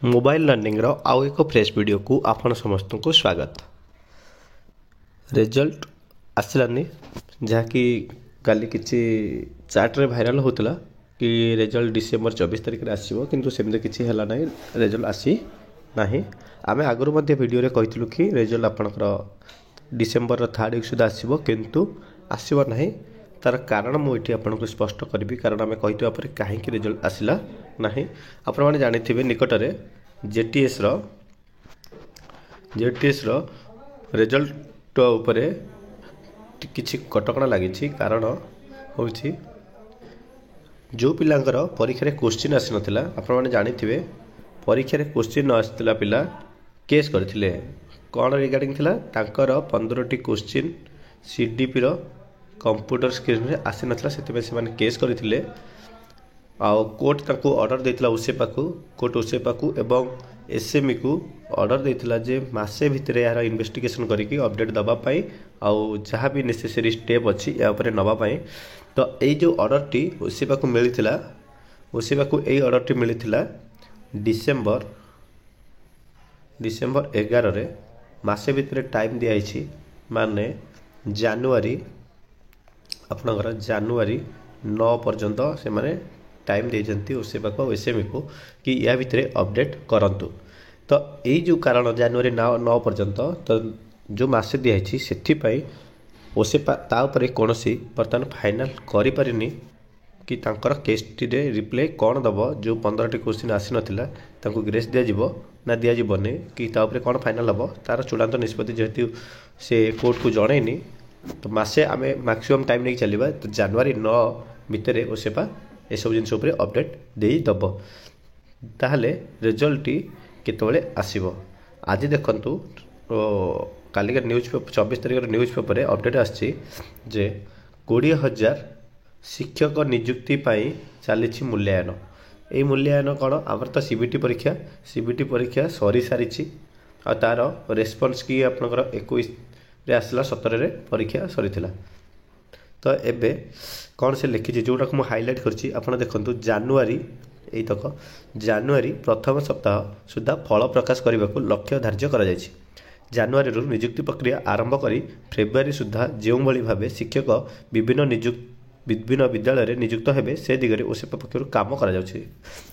Mobile learning रो आउ एक fresh video को आपण समस्त को स्वागत। रिजल्ट आसलानी जहाँकि काली किसी चार्ट रे भाइराल होता कि रिजल्ट डिसेम्बर 24 तारिख में आसो कि सेमती किसी है ना रिजल्ट आसी ना। आम आगुरी वीडियो रे कहलु कि रिजल्ट आपणकर डिसेम्बर 3rd वीक सुधा आसो किंतु आसो ना। तार कारण मुझे आपको स्पष्ट करी कारण आम कही कहीं रिजल्ट आसला ना। आपण मैंने जानी निकटरे जेटीएस रो रिजल्ट उपरे किछि कटकणा लगी कारण हूँ जो पिलांकर परीक्षा क्वेश्चन आसी नाला आपण मैंने जानी परीक्षा क्वेश्चन आसाला पिला केस करथिले कौन रिगार्डिंग थिला तांकर 15टी क्वेश्चन सीडीपी रो कंप्यूटर स्क्रीन रे आसी नाला से माने केस करथिले। आउ कोर्ट तांको ऑर्डर देथिला ओसेपा को कोर्ट ओसेपा को एवं एसएमई को ऑर्डर देथिला जे मासे भितर यार इन्वेस्टिगेशन करिकि अपडेट दबा पाई आउ जहाँ भी नेसेसरी स्टेप अच्छी या ऊपर नबा पाई। तो यही जो ऑर्डर टी ओसेपा को मिलथिला ओसेपा को यही ऑर्डर टी मिलथिला डिसेम्बर 11 रे मासे भितर टाइम दिया माने जानुआरी आपनकर जानुआरी 9 पर्यंत से माने टाइम देते ओसेपा को एसएमई को कि या भितर अपडेट करंतु। तो यही जो कारण जानुआरी 9 पर्यंत तो जो मासे दिखाई से ओसेपा तापर कौन सी बर्तमान फाइनाल करें कि तांकर केस टी रिप्लाई कौन दब जो 15टी क्वेश्चन आसी नाला तांको ग्रेस दिज्व ना दिज्वनी कि तापर कौन फाइनाल हम तार चूड़ांत निष्पत्ति जेहेतु से कोर्ट को जनईनी तो मासे आम मैक्सिमम टाइम नहीं चलवा तो जानुआरी 9 भितर ओसेपा ये सब जिन अपडेट दे दब ताहले रिजल्ट टी केतबेले आसीबो। आज देखंतु कालिका न्यूज 24 तारिख न्यूज पेपर अपडेट आछि जे 20,000 शिक्षक नियुक्ति पाई चली मूल्यांकन। ये मूल्यांकन कौन आमर तो सीबीटी परीक्षा सरी सारी आ तार रेस्पॉन्स की आपनकर 21 रे आसला 17 रे परीक्षा सरी थिला। तो एबे कौन से लिखी जोटा को हाइलाइट करछि आपण देखंतु जानुआरी यही तक जानुआरी प्रथम सप्ताह सुधा फल प्रकाश करने को लक्ष्य धार्य करा जायछि। जानुआरी नियुक्ति प्रक्रिया आरंभ करी फेब्रुआरी सुधा जो भाव शिक्षक विभिन्न विद्यालय नियुक्त हेबे से दिगरे ओसेपा पक्षर काम करा जाउछि।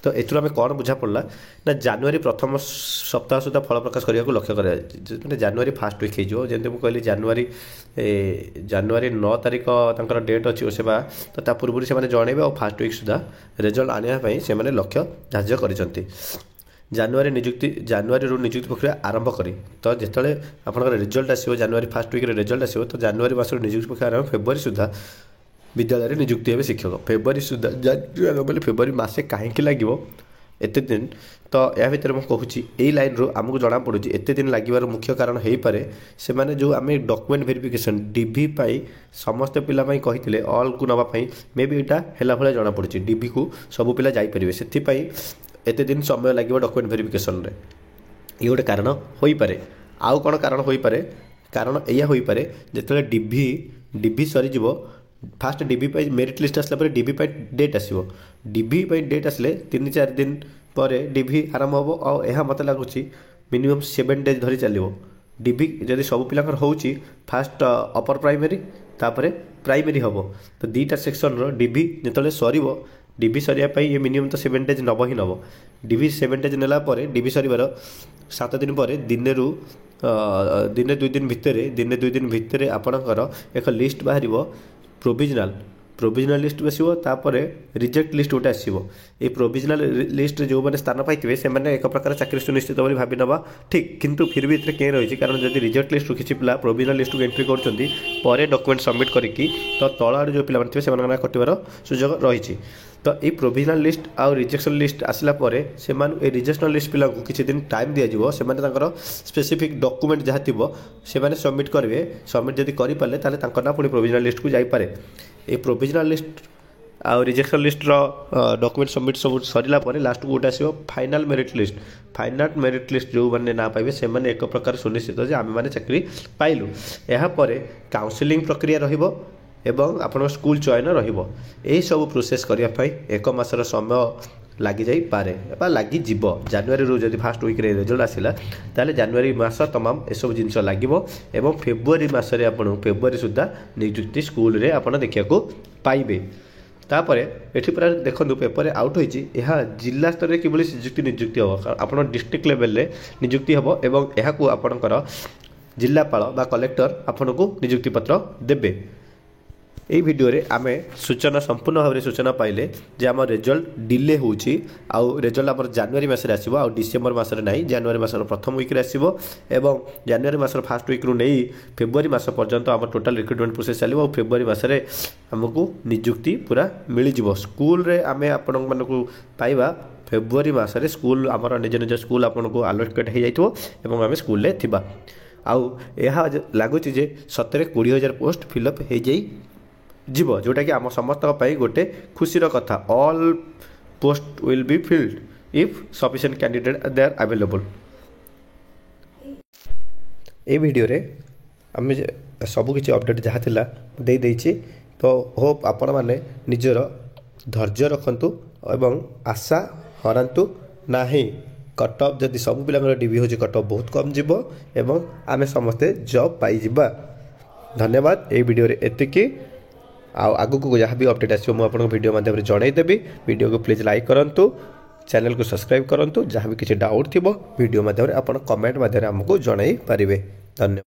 तो एथुर आम कौन बुझा पड़ा ना जानुआरी प्रथम सप्ताह सुधा फल प्रकाश करने को लक्ष्य करा माने जानुआरी फर्स्ट वीक हो जमी मुझे कहली जानुआरी 9 तारिख तांकर डेट अच्छी ओसेपा तो ता पूर्व से जनइबे और फर्स्ट वीक सुधा रिजल्ट आने से लक्ष्य धार्य कर जानुआरी नियुक्ति प्रक्रिया आरंभ करी तो जिते आपंकर रिजल्ट आसो जानुआरी फर्स्ट वीक रिजल्ट आसो तो जानुआरी मास नियुक्ति प्रक्रिया आरंभ फेब्रुआरी सुधा विद्यालय नियुक्ति हे शिक्षक फेब्रुआरी सुधा बोले फेब्रुआरी मासे कहीं लगे एत दिन। तो या भितर मुझे कहूँ यही लाइन रू आमको जना पड़ी एत दिन लगे मुख्य कारण हो पारे से माने जो आम डॉक्यूमेंट वेरिफिकेशन डीवी पाई समस्त पिला कही ऑल को नापी मे बी यहाँ है भाई जना पड़ी डीवी को सबू पिला जापरेंगे से एत दिन समय लगे डॉक्यूमेंट वेरिफिकेशन रे ये गोटे कारण हो पारे। आउ कौन कारण हो पारे कारण यह हो पारे जिते डीवी सरीज फास्ट डीवी मेरिट लिस्ट आसला डीवी डेट आसो डीवी डेट आसले 3-4 दिन पर डीवी आरंभ हम और यह मत लगुच मिनिमम 7 डेज धरी चलो डीवी जदि सब पिलांकर होउची फास्ट अपर प्राइमरी तापर प्राइमरी हम तो 2टा सेक्शन रो डीवी जिते सर डीवी सरिया ये मिनिमम तो 7 डेज नब ही नब डीवी 7 डेज नेला डीवी सर 7 दिन पर दिने 2 दिन भितर आपणकर एक लिस्ट बाहर प्रोविजनल लिस्ट आसो तापर रिजेक्ट लिस्ट गोटे आसो ये प्रोविजनल लिस्ट जो मैंने स्थान पाई से एक प्रकार चाकरी सुनिश्चित भाव भावी नवा ठीक किंतु फिर भी इतने कहीं रही कारण जब रिजेक्ट लिस्ट किसी पिला प्रोविजनल लिस्ट को एंट्री कर डॉक्यूमेंट सबमिट करके तो तल आड़ जो पिला थे से कटार सुजोग रही। तो ये प्रोविजनल लिस्ट आउ रिजेक्शन लिस्ट आसला से रिजेक्शन लिस्ट पिला किसी दिन टाइम दिज्व से स्पेसिफिक डॉक्यूमेंट जहाँ थी से सबमिट करेंगे सबमिट जब करें ताले ना पुणी प्रोविजनल लिस्ट को जापे ये प्रोविजनल लिस्ट आउ रिजेक्शन लिस्ट डॉक्यूमेंट सबमिट सब सरला लास्ट को गोटे आसो फाइनाल मेरिट लिस्ट जो मैंने ना पाइबे से एक प्रकार सुनिश्चित आम मैंने चाकरी पाइलु यापर काउंसलिंग प्रक्रिया रहिबो एवं आपण स्कूल चयन रहिबो। एही सब प्रोसेस करिया पई 1 मासर समय लगी जाई पारे बा लगी जीव जनवरी रू जब फास्ट वीक रिजल्ट आसला ताले जनवरी मास तमाम ए सब जिन लगे और फेब्रुआरी मसरे आप फेब्रुआरी सुधा निजुक्ति स्कूल रे आप देखा पाइबे तापर एठी पूरा देखो पेपर आउट होती जिला स्तर में किभली निजुक्ति हम आप डिस्ट्रिक्ट लेवल रे निजुक्ति हम एवं यह आपणकर जिलापाल बा कलेक्टर आपन को निजुक्ति पत्र देबे। এই ভিডিওরে আমি सूचना संपूर्ण भाव में सूचना पाइले जे आम रिजल्ट डिले होउची आउ रिजल्ट आम जनवरी मासरे आसीबो आउ डिसेंबर मासरे नहीं जनवरी मासर प्रथम वीक रे आसीबो एवं जनवरी मासर फास्ट वीक रु नहीं फेब्रुआरी मास पर्यंत आम टोटल रिक्रुटमेंट प्रोसेस चलिबो और फेब्रुआरी मासरे हमको निजुक्ति पूरा मिल जिवो स्कूल रे आमे आपन मानकु पाइबा फेब्रुआरी मासरे स्कूल आमर निज निज स्कूल आपन को अलोकेट हो जाइतो एवं आमे स्कूल रे थिबा आउ यह लगुच जे सतरे 20,000 पोस्ट फिलअप हो जाई जीव जोटा कि आम समस्त गोटे खुशीर कथा all post will be filled if sufficient candidate they are available. ये वीडियो रे आम सब किसी अपडेट जहाँ थिला दे देइछि तो होप आपण माने निजर धैर्य रखंतु एवं आशा हरांतु नाही कट ऑफ जदि सब पिला डिवी हो कट ऑफ बहुत कम जीव एवं आमे समस्ते जॉब पाई जिबा। धन्यवाद। ये वीडियो रे एतिकी आगु को जहाँ भी अपडेट आसो मुझे वीडियो माध्यम जनईदेवी वीडियो को प्लीज लाइक करूँ चैनल को सब्सक्राइब करूँ जहाँ भी किसी डाउट थी वीडियो माध्यम आप कमेंट माध्यम आमको जनई पारे। धन्यवाद।